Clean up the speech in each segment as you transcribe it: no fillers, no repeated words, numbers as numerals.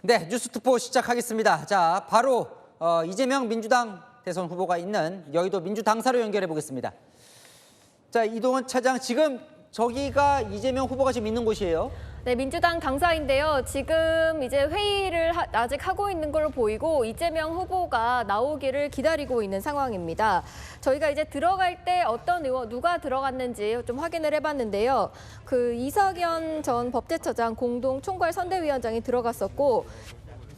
네, 뉴스투포 시작하겠습니다. 자, 바로 이재명 민주당 대선 후보가 있는 여의도 민주당사로 연결해 보겠습니다. 자, 이동원 차장, 지금 저기가 이재명 후보가 지금 있는 곳이에요. 네, 민주당 당사인데요. 지금 이제 회의를 아직 하고 있는 걸로 보이고 이재명 후보가 나오기를 기다리고 있는 상황입니다. 저희가 이제 들어갈 때 어떤 의원, 누가 들어갔는지 좀 확인을 해봤는데요. 그 이석연 전 법제처장 공동 총괄 선대위원장이 들어갔었고,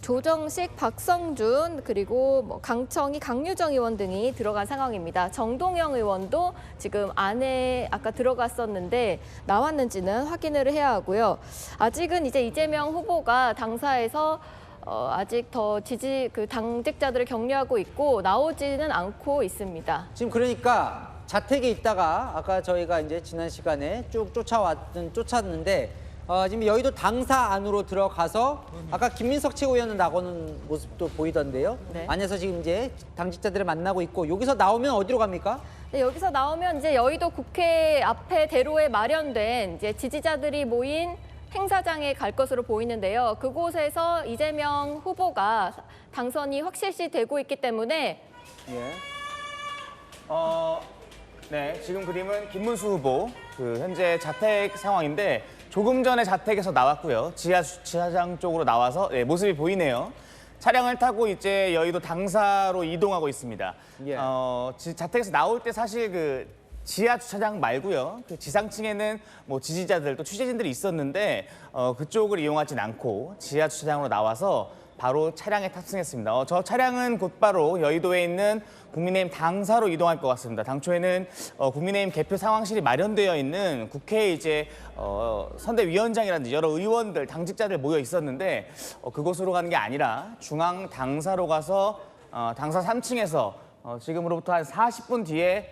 조정식, 박성준, 그리고 강청희, 강유정 의원 등이 들어간 상황입니다. 정동영 의원도 지금 안에 아까 들어갔었는데 나왔는지는 확인을 해야 하고요. 아직은 이제 이재명 후보가 당사에서 아직 더 당직자들을 격려하고 있고 나오지는 않고 있습니다. 지금 그러니까 자택에 있다가 아까 저희가 이제 지난 시간에 쭉 쫓았는데 지금 여의도 당사 안으로 들어가서 아까 김민석 최고위원은 나오는 모습도 보이던데요. 네. 안에서 지금 이제 당직자들을 만나고 있고, 여기서 나오면 어디로 갑니까? 네, 여기서 나오면 이제 여의도 국회 앞에 대로에 마련된 이제 지지자들이 모인 행사장에 갈 것으로 보이는데요. 그곳에서 이재명 후보가 당선이 확실시 되고 있기 때문에 예. 네, 지금 그림은 김문수 후보 현재 자택 상황인데 조금 전에 자택에서 나왔고요. 지하장 쪽으로 나와서 모습이 보이네요. 차량을 타고 이제 여의도 당사로 이동하고 있습니다. 예. 자택에서 나올 때 사실 지하 주차장 말고요. 지상층에는 뭐 지지자들 또 취재진들이 있었는데 그쪽을 이용하진 않고 지하 주차장으로 나와서 바로 차량에 탑승했습니다. 저 차량은 곧바로 여의도에 있는 국민의힘 당사로 이동할 것 같습니다. 당초에는 국민의힘 개표 상황실이 마련되어 있는 국회에 이제 선대위원장이라든지 여러 의원들, 당직자들 모여 있었는데 그곳으로 가는 게 아니라 중앙 당사로 가서 당사 3층에서 지금으로부터 한 40분 뒤에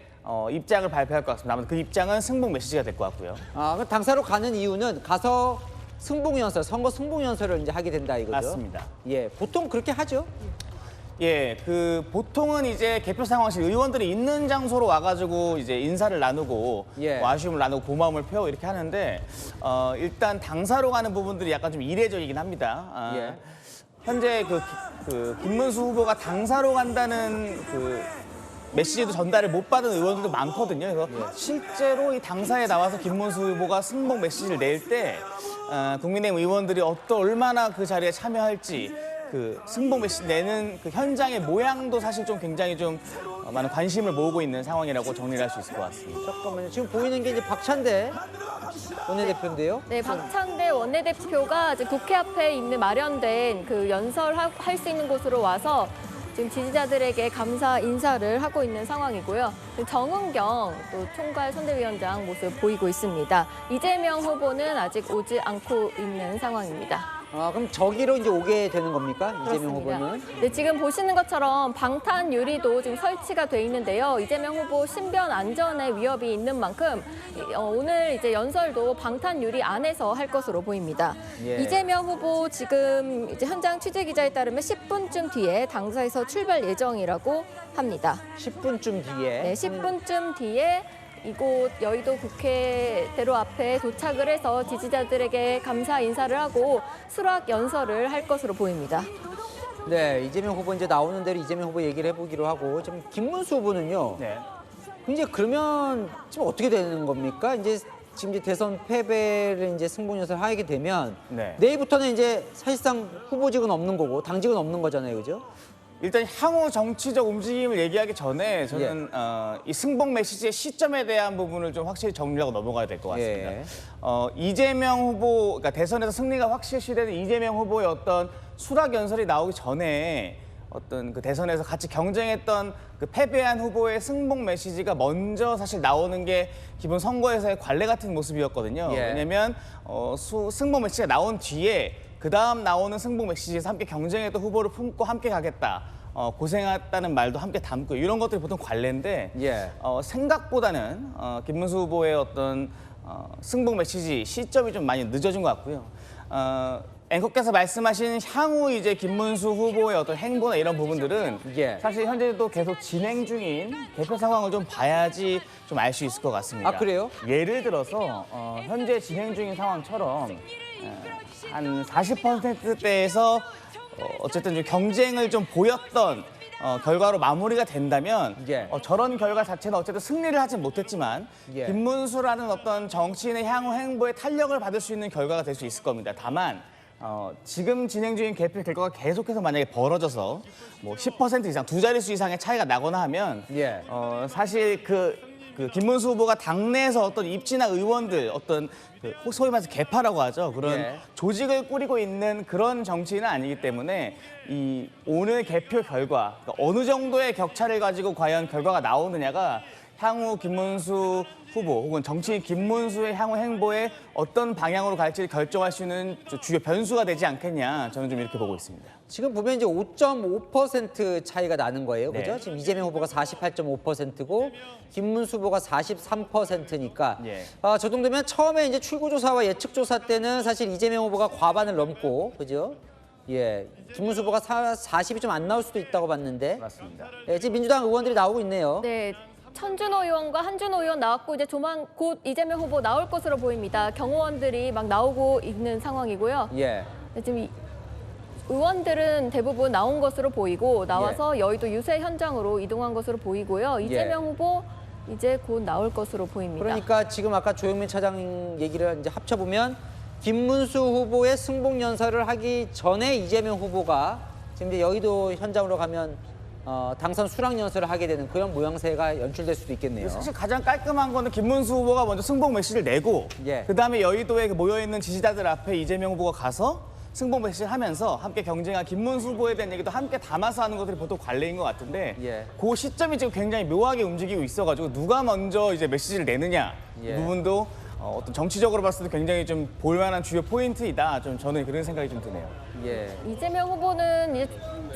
입장을 발표할 것 같습니다. 아마 그 입장은 승복 메시지가 될 것 같고요. 그 당사로 가는 이유는 가서 승복연설, 선거 승복연설을 이제 하게 된다 이거죠? 맞습니다. 예, 보통 그렇게 하죠. 예, 보통은 이제 개표 상황실 의원들이 있는 장소로 와가지고 이제 인사를 나누고 예. 뭐 아쉬움을 나누고 고마움을 표하고 이렇게 하는데 일단 당사로 가는 부분들이 약간 좀 이례적이긴 합니다. 예. 현재 김문수 후보가 당사로 간다는 메시지도 전달을 못 받은 의원들도 많거든요. 그래서 실제로 이 당사에 나와서 김문수 후보가 승복 메시지를 낼 때 국민의힘 의원들이 얼마나 그 자리에 참여할지 승복 메시지 내는 현장의 모양도 사실 좀 굉장히 좀 많은 관심을 모으고 있는 상황이라고 정리를 할 수 있을 것 같습니다. 잠깐만요. 지금 보이는 게 이제 박찬대 원내대표인데요. 네, 박찬대 원내대표가 이제 국회 앞에 있는 마련된 연설할 수 있는 곳으로 와서 지금 지지자들에게 감사 인사를 하고 있는 상황이고요. 정은경 또 총괄 선대위원장 모습 보이고 있습니다. 이재명 후보는 아직 오지 않고 있는 상황입니다. 그럼 저기로 이제 오게 되는 겁니까? 이재명 그렇습니다. 후보는? 네, 지금 보시는 것처럼 방탄 유리도 지금 설치가 돼 있는데요. 이재명 후보 신변 안전에 위협이 있는 만큼 오늘 이제 연설도 방탄 유리 안에서 할 것으로 보입니다. 예. 이재명 후보 지금 이제 현장 취재 기자에 따르면 10분쯤 뒤에 당사에서 출발 예정이라고 합니다. 10분쯤 뒤에. 네, 10분쯤 뒤에 이곳 여의도 국회대로 앞에 도착을 해서 지지자들에게 감사 인사를 하고 수락 연설을 할 것으로 보입니다. 네, 이재명 후보 이제 나오는 대로 이재명 후보 얘기를 해보기로 하고, 좀 김문수 후보는요. 네. 이제 그러면 지금 어떻게 되는 겁니까? 지금 대선 패배를 이제 승복연설 하게 되면 네. 내일부터는 이제 사실상 후보직은 없는 거고 당직은 없는 거잖아요, 그죠? 일단 향후 정치적 움직임을 얘기하기 전에 저는 이 승복 메시지의 시점에 대한 부분을 좀 확실히 정리하고 넘어가야 될 것 같습니다. 예. 이재명 후보, 그러니까 대선에서 승리가 확실시되는 이재명 후보의 어떤 수락 연설이 나오기 전에 대선에서 같이 경쟁했던 패배한 후보의 승복 메시지가 먼저 사실 나오는 게 기본 선거에서의 관례 같은 모습이었거든요. 예. 왜냐하면 승복 메시지가 나온 뒤에 그 다음 나오는 승복 메시지에서 함께 경쟁했던 후보를 품고 함께 가겠다. 고생했다는 말도 함께 담고 이런 것들이 보통 관례인데 예. 생각보다는 김문수 후보의 승복 메시지 시점이 좀 많이 늦어진 것 같고요. 앵커께서 말씀하신 향후 이제 김문수 후보의 행보나 이런 부분들은 예. 사실 현재도 계속 진행 중인 개표 상황을 좀 봐야지 좀 알 수 있을 것 같습니다. 아, 그래요? 예를 들어서 현재 진행 중인 상황처럼 한 40%대에서 어쨌든 좀 경쟁을 좀 보였던 결과로 마무리가 된다면 예. 저런 결과 자체는 어쨌든 승리를 하진 못했지만 예. 김문수라는 어떤 정치인의 향후 행보에 탄력을 받을 수 있는 결과가 될 수 있을 겁니다. 다만 지금 진행 중인 개표 결과가 계속해서 만약에 벌어져서 뭐 10% 이상, 두 자릿수 이상의 차이가 나거나 하면 예. 사실 그 김문수 후보가 당내에서 어떤 입지나 의원들 어떤 그 소위 말해서 개파라고 하죠. 그런 예. 조직을 꾸리고 있는 그런 정치인은 아니기 때문에 이 오늘 개표 결과 그러니까 어느 정도의 격차를 가지고 과연 결과가 나오느냐가 향후 김문수 후보 혹은 정치인 김문수의 향후 행보에 어떤 방향으로 갈지를 결정할 수 있는 주요 변수가 되지 않겠냐 저는 좀 이렇게 보고 있습니다. 지금 보면 이제 5.5% 차이가 나는 거예요. 네. 그죠? 지금 이재명 후보가 48.5%고 김문수 후보가 43%니까 예. 저 정도면 처음에 이제 출구조사와 예측조사 때는 사실 이재명 후보가 과반을 넘고 그죠? 예. 김문수 후보가 40이 좀 안 나올 수도 있다고 봤는데 맞습니다. 예, 지금 민주당 의원들이 나오고 있네요. 네. 천준호 의원과 한준호 의원 나왔고 이제 조만 곧 이재명 후보 나올 것으로 보입니다. 경호원들이 막 나오고 있는 상황이고요. 예. 네, 지금 의원들은 대부분 나온 것으로 보이고 나와서 여의도 유세 현장으로 이동한 것으로 보이고요. 이재명 후보 이제 곧 나올 것으로 보입니다. 그러니까 지금 아까 조영민 차장 얘기를 이제 합쳐보면 김문수 후보의 승복 연설을 하기 전에 이재명 후보가 지금 이제 여의도 현장으로 가면 당선 수락 연설을 하게 되는 그런 모양새가 연출될 수도 있겠네요. 사실 가장 깔끔한 거는 김문수 후보가 먼저 승복 메시지를 내고 예. 그다음에 여의도에 모여있는 지지자들 앞에 이재명 후보가 가서 승복 메시지를 하면서 함께 경쟁한 김문수 후보에 대한 얘기도 함께 담아서 하는 것들이 보통 관례인 것 같은데 예. 그 시점이 지금 굉장히 묘하게 움직이고 있어가지고 누가 먼저 이제 메시지를 내느냐 예. 이 부분도 어떤 정치적으로 봤을 때 굉장히 좀 볼만한 주요 포인트이다. 좀 저는 그런 생각이 좀 드네요. 예. 이재명 후보는 이제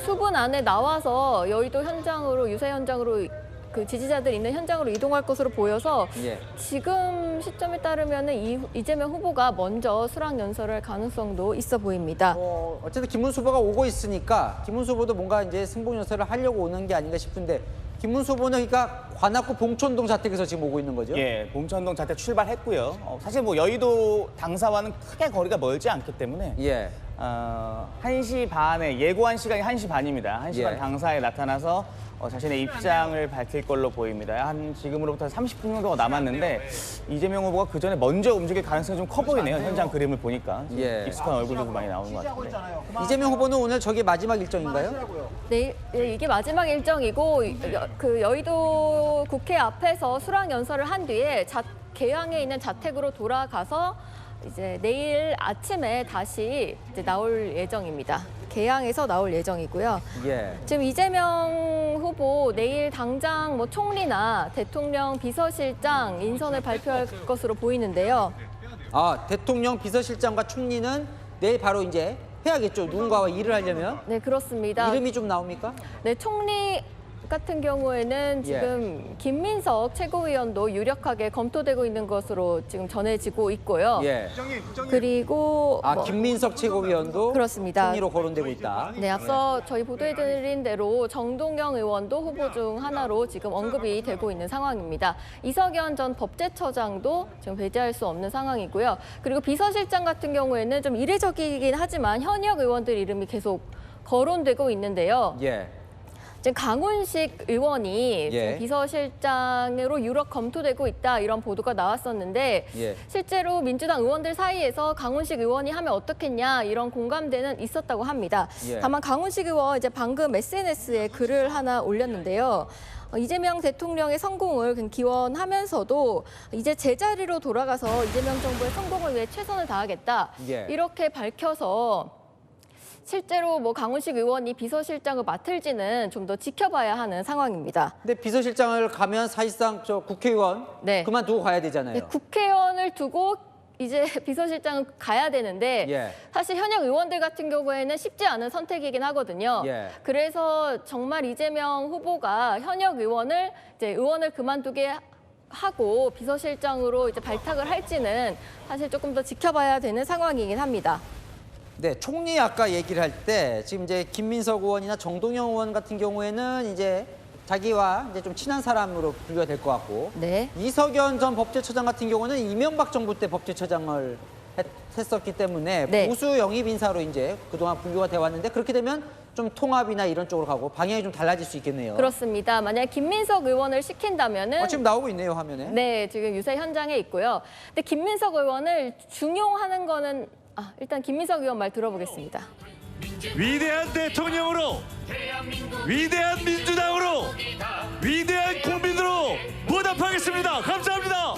수분 안에 나와서 여의도 현장으로 유세 현장으로 그 지지자들 있는 현장으로 이동할 것으로 보여서 예. 지금 시점에 따르면은 이재명 후보가 먼저 수락 연설을 할 가능성도 있어 보입니다. 어쨌든 김문수 후보가 오고 있으니까 김문수 후보도 뭔가 이제 승복 연설을 하려고 오는 게 아닌가 싶은데 김문수 후보는 그러니까 관악구 봉천동 자택에서 지금 오고 있는 거죠? 예, 봉천동 자택 출발했고요. 사실 뭐 여의도 당사와는 크게 거리가 멀지 않기 때문에 예. 1시 반에 예고한 시간이 1시 반입니다. 1시 반 예. 당사에 나타나서 자신의 입장을 밝힐 걸로 보입니다. 한 지금으로부터 30분 정도가 남았는데 이재명 후보가 그 전에 먼저 움직일 가능성이 좀 커 보이네요. 현장 그림을 보니까 예. 익숙한 얼굴도 많이 나오는 것 같은데. 이재명 후보는 오늘 저게 마지막 일정인가요? 네, 이게 마지막 일정이고 그 여의도 국회 앞에서 수락 연설을 한 뒤에 개항에 있는 자택으로 돌아가서 이제 내일 아침에 다시 이제 나올 예정입니다. 개항에서 나올 예정이고요. 예. 지금 이재명 후보 내일 당장 뭐 총리나 대통령 비서실장 인선을 발표할 것으로 보이는데요. 대통령 비서실장과 총리는 내일 바로 이제 해야겠죠. 누군가와 일을 하려면. 네, 그렇습니다. 이름이 좀 나옵니까? 네, 총리 같은 경우에는 지금 김민석 최고위원도 유력하게 검토되고 있는 것으로 지금 전해지고 있고요. 예. 그리고 뭐 김민석 최고위원도 그렇습니다. 총리로 거론되고 있다. 네, 앞서 저희 보도해드린 대로 정동영 의원도 후보 중 하나로 지금 언급이 되고 있는 상황입니다. 이석연 전 법제처장도 지금 배제할 수 없는 상황이고요. 그리고 비서실장 같은 경우에는 좀 이례적이긴 하지만 현역 의원들 이름이 계속 거론되고 있는데요. 예. 지금 강훈식 의원이 지금 비서실장으로 유력 검토되고 있다 이런 보도가 나왔었는데 실제로 민주당 의원들 사이에서 강훈식 의원이 하면 어떻겠냐 이런 공감대는 있었다고 합니다. 다만 강훈식 의원 이제 방금 SNS에 글을 하나 올렸는데요. 이재명 대통령의 성공을 기원하면서도 이제 제자리로 돌아가서 이재명 정부의 성공을 위해 최선을 다하겠다 이렇게 밝혀서 실제로 뭐 강훈식 의원이 비서실장을 맡을지는 좀 더 지켜봐야 하는 상황입니다. 근데 비서실장을 가면 사실상 저 국회의원 그만두고 가야 되잖아요. 네, 국회의원을 두고 이제 비서실장은 가야 되는데 사실 현역 의원들 같은 경우에는 쉽지 않은 선택이긴 하거든요. 그래서 정말 이재명 후보가 현역 의원을 이제 의원을 그만두게 하고 비서실장으로 이제 발탁을 할지는 사실 조금 더 지켜봐야 되는 상황이긴 합니다. 네, 총리 아까 얘기를 할 때 지금 이제 김민석 의원이나 정동영 의원 같은 경우에는 이제 자기와 이제 좀 친한 사람으로 분류가 될 것 같고 이석연 전 법제처장 같은 경우는 이명박 정부 때 법제처장을 했었기 때문에 네. 보수 영입 인사로 이제 그동안 분류가 돼 왔는데 그렇게 되면 좀 통합이나 이런 쪽으로 가고 방향이 좀 달라질 수 있겠네요. 그렇습니다. 만약 김민석 의원을 시킨다면은 지금 나오고 있네요, 화면에. 네, 지금 유세 현장에 있고요. 근데 김민석 의원을 중용하는 거는 일단 김민석 의원 말 들어보겠습니다. 위대한 대통령으로, 위대한 민주당으로, 위대한 국민으로 보답하겠습니다. 감사합니다.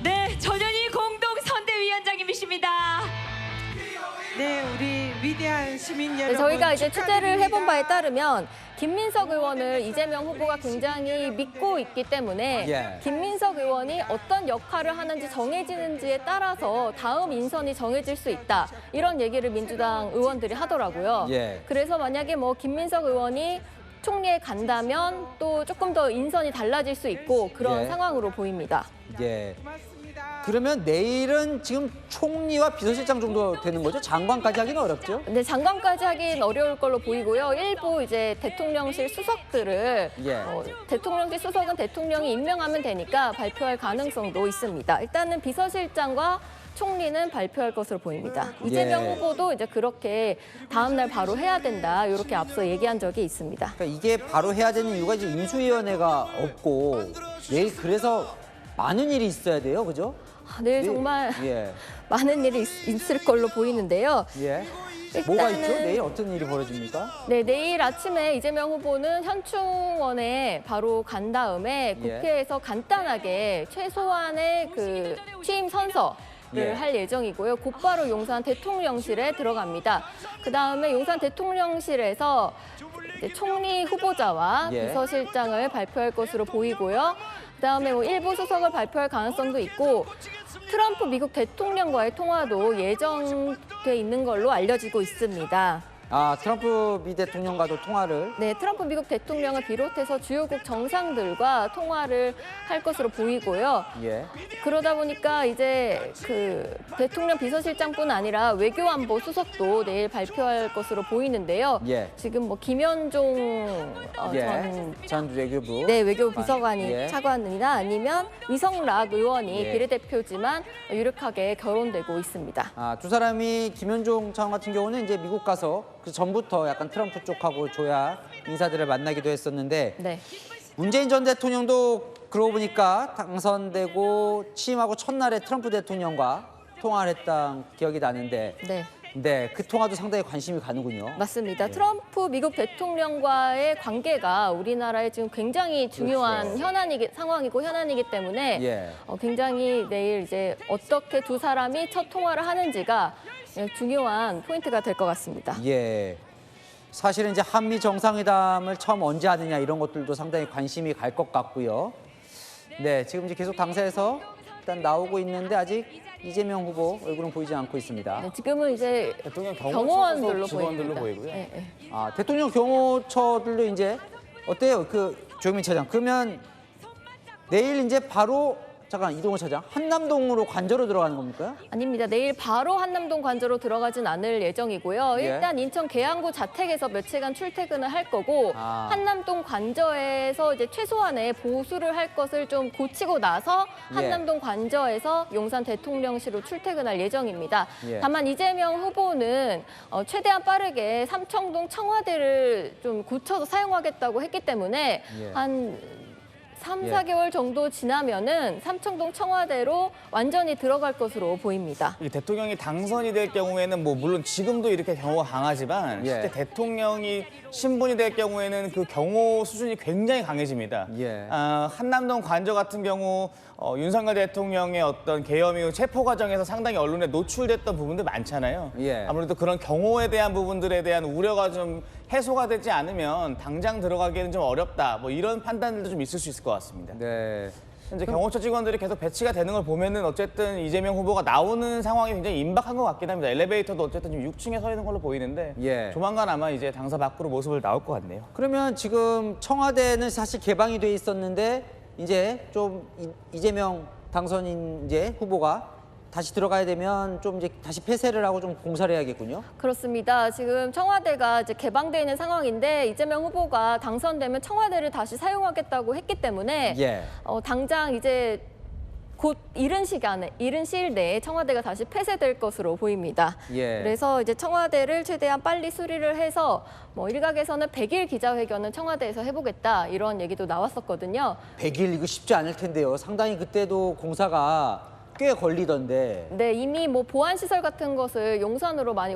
네, 전현희 공동선대위원장님이십니다. 네, 우리 위대한 시민 네, 여러분 저희가 이제 취재를 해본 바에 축하드립니다. 따르면 김민석 의원을 이재명 후보가 굉장히 믿고 있기 때문에 예. 김민석 의원이 어떤 역할을 하는지 정해지는지에 따라서 다음 인선이 정해질 수 있다. 이런 얘기를 민주당 의원들이 하더라고요. 예. 그래서 만약에 뭐 김민석 의원이 총리에 간다면 또 조금 더 인선이 달라질 수 있고 그런 예. 상황으로 보입니다. 예. 고맙습니다. 그러면 내일은 지금 총리와 비서실장 정도 되는 거죠? 장관까지 하기는 어렵죠? 근데 장관까지 하긴 어려울 걸로 보이고요. 일부 이제 대통령실 수석들을 예. 대통령실 수석은 대통령이 임명하면 되니까 발표할 가능성도 있습니다. 일단은 비서실장과 총리는 발표할 것으로 보입니다. 이재명 예. 후보도 이제 그렇게 다음 날 바로 해야 된다. 이렇게 앞서 얘기한 적이 있습니다. 그러니까 이게 바로 해야 되는 이유가 이제 인수위원회가 없고 내일 그래서 많은 일이 있어야 돼요, 그죠? 내일 내일- 정말 예. 많은 일이 있을 걸로 보이는데요. 예. 뭐가 있죠? 일단은- 내일 어떤 일이 벌어집니까? 네, 내일 아침에 이재명 후보는 현충원에 바로 간 다음에 예. 국회에서 간단하게 최소한의 그 취임 선서를 예. 할 예정이고요. 곧바로 용산 대통령실에 들어갑니다. 그 다음에 용산 대통령실에서 이제 총리 후보자와 예. 비서실장을 발표할 것으로 보이고요. 그다음에 뭐 일부 수석을 발표할 가능성도 있고 트럼프 미국 대통령과의 통화도 예정돼 있는 걸로 알려지고 있습니다. 트럼프 미 대통령과도 통화를. 네, 트럼프 미국 대통령을 비롯해서 주요국 정상들과 통화를 할 것으로 보이고요. 예. 그러다 보니까 이제 그 대통령 비서실장뿐 아니라 외교안보 수석도 내일 발표할 것으로 보이는데요. 예. 지금 뭐 김현종 전 외교부. 네, 외교비서관이 예. 차관이나 아니면 이성락 의원이 예. 비례대표지만 유력하게 거론되고 있습니다. 두 사람이 김현종 차관 같은 경우는 이제 미국 가서 그 전부터 약간 트럼프 쪽하고 줘야 인사들을 만나기도 했었는데 네. 문재인 전 대통령도 그러고 보니까 당선되고 취임하고 첫날에 트럼프 대통령과 통화를 했던 기억이 나는데 네. 네, 그 통화도 상당히 관심이 가는군요. 맞습니다. 트럼프 미국 대통령과의 관계가 우리나라에 지금 굉장히 중요한 상황이고 현안이기 때문에 예. 굉장히 내일 이제 어떻게 두 사람이 첫 통화를 하는지가 중요한 포인트가 될 것 같습니다. 예. 사실은 이제 한미 정상회담을 처음 언제 하느냐 이런 것들도 상당히 관심이 갈 것 같고요. 네, 지금 이제 계속 당사에서 일단 나오고 있는데 아직 이재명 후보 얼굴은 보이지 않고 있습니다. 네, 지금은 이제 대통령 경호원들로 직원들로 보입니다. 보이고요. 네, 네. 대통령 경호처들도 이제 어때요? 조영민 차장. 그러면 내일 이제 바로 잠깐 이동호 차장 한남동으로 관저로 들어가는 겁니까? 아닙니다. 내일 바로 한남동 관저로 들어가진 않을 예정이고요. 예. 일단 인천 계양구 자택에서 며칠간 출퇴근을 할 거고 한남동 관저에서 이제 최소한의 보수를 할 것을 좀 고치고 나서 한남동 관저에서 용산 대통령실로 출퇴근할 예정입니다. 예. 다만 이재명 후보는 최대한 빠르게 삼청동 청와대를 좀 고쳐서 사용하겠다고 했기 때문에 예. 한 3, 예. 4개월 정도 지나면은 삼청동 청와대로 완전히 들어갈 것으로 보입니다. 이 대통령이 당선이 될 경우에는 뭐 물론 지금도 이렇게 경호가 강하지만 예. 실제 대통령이 신분이 될 경우에는 그 경호 수준이 굉장히 강해집니다. 예. 한남동 관저 같은 경우 윤석열 대통령의 어떤 계엄 이후 체포 과정에서 상당히 언론에 노출됐던 부분들 많잖아요. 예. 아무래도 그런 경호에 대한 부분들에 대한 우려가 좀 해소가 되지 않으면 당장 들어가기에는 좀 어렵다. 뭐 이런 판단들도 좀 있을 수 있을 것 같습니다. 네. 현재 경호처 직원들이 계속 배치가 되는 걸 보면은 어쨌든 이재명 후보가 나오는 상황이 굉장히 임박한 것 같긴 합니다. 엘리베이터도 어쨌든 지금 6층에 서 있는 걸로 보이는데 예. 조만간 아마 이제 당사 밖으로 모습을 나올 것 같네요. 그러면 지금 청와대는 사실 개방이 돼 있었는데 이제 좀 이재명 당선인 이제 후보가 다시 들어가야 되면 좀 이제 다시 폐쇄를 하고 좀 공사를 해야겠군요. 그렇습니다. 지금 청와대가 이제 개방돼 있는 상황인데 이재명 후보가 당선되면 청와대를 다시 사용하겠다고 했기 때문에 예. 당장 이제 곧 이른 시일 내에 청와대가 다시 폐쇄될 것으로 보입니다. 예. 그래서 이제 청와대를 최대한 빨리 수리를 해서 뭐 일각에서는 100일 기자회견은 청와대에서 해보겠다 이런 얘기도 나왔었거든요. 100일 이거 쉽지 않을 텐데요. 상당히 그때도 공사가 꽤 걸리던데. 네, 이미 뭐 보안 시설 같은 것을 용산으로 많이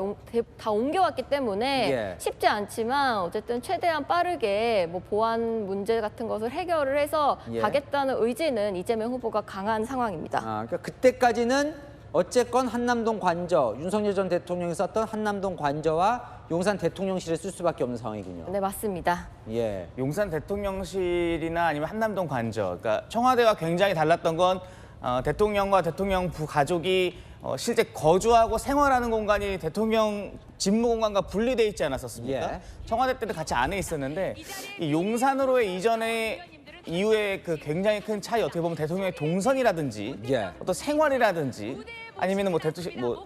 다 옮겨왔기 때문에 예. 쉽지 않지만 어쨌든 최대한 빠르게 뭐 보안 문제 같은 것을 해결을 해서 예. 가겠다는 의지는 이재명 후보가 강한 상황입니다. 그러니까 그때까지는 어쨌건 한남동 관저, 윤석열 전 대통령이 썼던 한남동 관저와 용산 대통령실을 쓸 수밖에 없는 상황이군요. 네, 맞습니다. 예. 용산 대통령실이나 아니면 한남동 관저, 그러니까 청와대와 굉장히 달랐던 건 대통령과 대통령 부가족이 실제 거주하고 생활하는 공간이 대통령 집무 공간과 분리돼 있지 않았었습니까? 예. 청와대 때도 같이 안에 있었는데 이 용산으로의 이전에 이후에 그 굉장히 큰 차이 어떻게 보면 대통령의 동선이라든지 예. 어떤 생활이라든지 아니면 뭐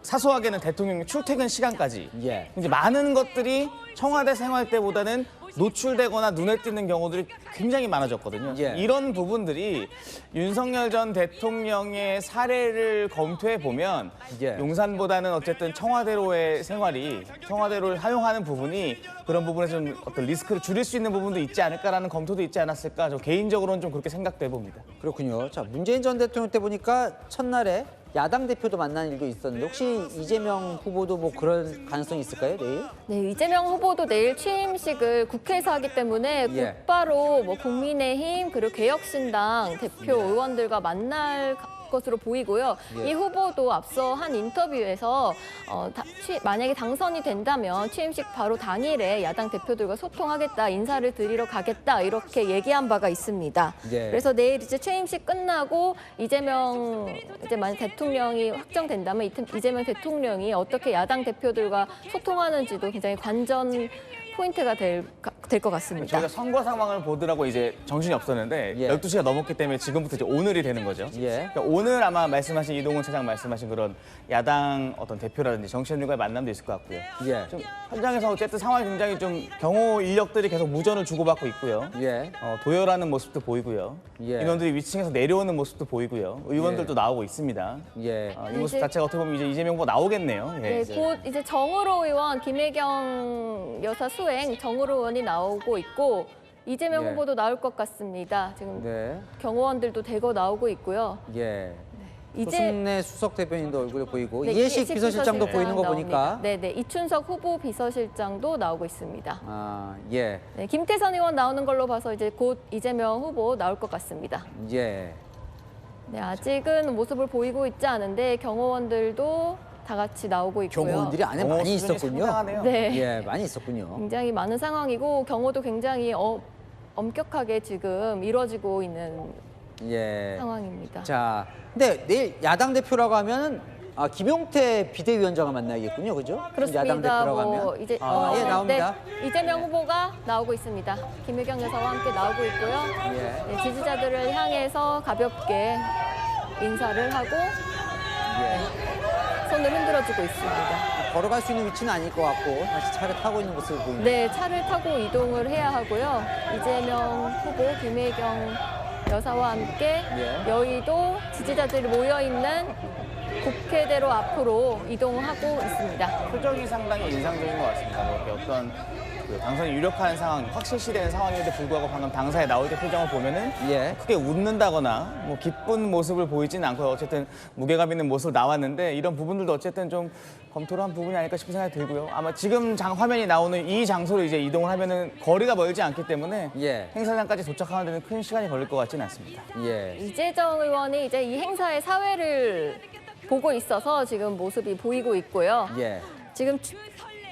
사소하게는 대통령의 출퇴근 시간까지 예. 이제 많은 것들이 청와대 생활 때보다는 노출되거나 눈에 띄는 경우들이 굉장히 많아졌거든요. 예. 이런 부분들이 윤석열 전 대통령의 사례를 검토해 보면 예. 용산보다는 어쨌든 청와대로의 생활이 청와대로를 사용하는 부분이 그런 부분에서 좀 어떤 리스크를 줄일 수 있는 부분도 있지 않을까라는 검토도 있지 않았을까 저 개인적으로는 좀 그렇게 생각돼 봅니다. 그렇군요. 자, 문재인 전 대통령 때 보니까 첫날에 야당 대표도 만나는 일도 있었는데 혹시 이재명 후보도 뭐 그럴 가능성이 있을까요, 내일? 네, 이재명 후보도 내일 취임식을 국회에서 하기 때문에 예. 곧바로 뭐 국민의힘 그리고 개혁신당 대표 의원들과 만날 것으로 보이고요. 예. 이 후보도 앞서 한 인터뷰에서 만약에 당선이 된다면 취임식 바로 당일에 야당 대표들과 소통하겠다, 인사를 드리러 가겠다 이렇게 얘기한 바가 있습니다. 예. 그래서 내일 이제 취임식 끝나고 이재명 이제 만약 대통령이 확정된다면 이재명 대통령이 어떻게 야당 대표들과 소통하는지도 굉장히 관전 포인트가 될 것 같습니다. 저희가 선거 상황을 보느라고 이제 정신이 없었는데 예. 12시가 넘었기 때문에 지금부터 이제 오늘이 되는 거죠. 예. 그러니까 오늘 아마 말씀하신 이동훈 차장 말씀하신 그런 야당 어떤 대표라든지 정치인들과의 만남도 있을 것 같고요. 예. 좀 현장에서 어쨌든 상황이 굉장히 좀 경호 인력들이 계속 무전을 주고받고 있고요. 예. 도열하는 모습도 보이고요. 예. 인원들이 위층에서 내려오는 모습도 보이고요. 의원들도 나오고 있습니다. 예. 이 모습 자체가 어떻게 보면 이제 이재명 후보 나오겠네요. 예. 네, 곧 이제 정의로 의원, 김혜경 여사 수행 정의로 의원이 나오고 있고 이재명 예. 후보도 나올 것 같습니다. 지금 네. 경호원들도 대거 나오고 있고요. 예. 이제 조승래 수석 대변인도 얼굴에 보이고 네, 이해식 비서실장도 비서실장 보이는 거 나옵니다. 보니까 네네, 이춘석 후보 비서실장도 나오고 있습니다. 예. 네, 김태선 의원 나오는 걸로 봐서 이제 곧 이재명 후보 나올 것 같습니다. 예. 네, 아직은 모습을 보이고 있지 않은데 경호원들도 다 같이 나오고 있고요. 경호원들이 안에 경호 많이 수준이 있었군요. 상당하네요. 네. 예, 많이 있었군요. 굉장히 많은 상황이고 경호도 굉장히 엄격하게 지금 이루어지고 있는 예. 상황입니다. 자, 근데 내일 야당 대표라고 하면은 김용태 비대위원장을 만나야겠군요, 그죠? 그렇습니다. 야당 대표라고 뭐 하면. 이제 예, 나옵니다. 네, 이재명 후보가 나오고 있습니다. 김혜경 여사와 함께 나오고 있고요. 예. 네, 지지자들을 향해서 가볍게 인사를 하고 예. 손을 흔들어주고 있습니다. 걸어갈 수 있는 위치는 아닐 것 같고 다시 차를 타고 있는 모습을 보입니다. 네, 차를 타고 이동을 해야 하고요. 이재명 후보, 김혜경 여사와 함께 예. 여의도 지지자들이 모여 있는 국회대로 앞으로 이동하고 있습니다. 표정이 상당히 인상적인 것 같습니다. 뭐 이렇게 어떤 그 당선이 유력한 상황, 확실시되는 상황임에도 불구하고 방금 당사에 나올 때 표정을 보면은 예. 크게 웃는다거나 뭐 기쁜 모습을 보이지는 않고 어쨌든 무게감 있는 모습으로 나왔는데 이런 부분들도 어쨌든 좀 검토를 한 부분이 아닐까 싶은 생각이 들고요. 아마 지금 화면이 나오는 이 장소로 이제 이동을 하면은 거리가 멀지 않기 때문에 예. 행사장까지 도착하는 데는 큰 시간이 걸릴 것 같지는 않습니다. 예. 이재정 의원이 이제 이 행사의 사회를 보고 있어서 지금 모습이 보이고 있고요. 예. 지금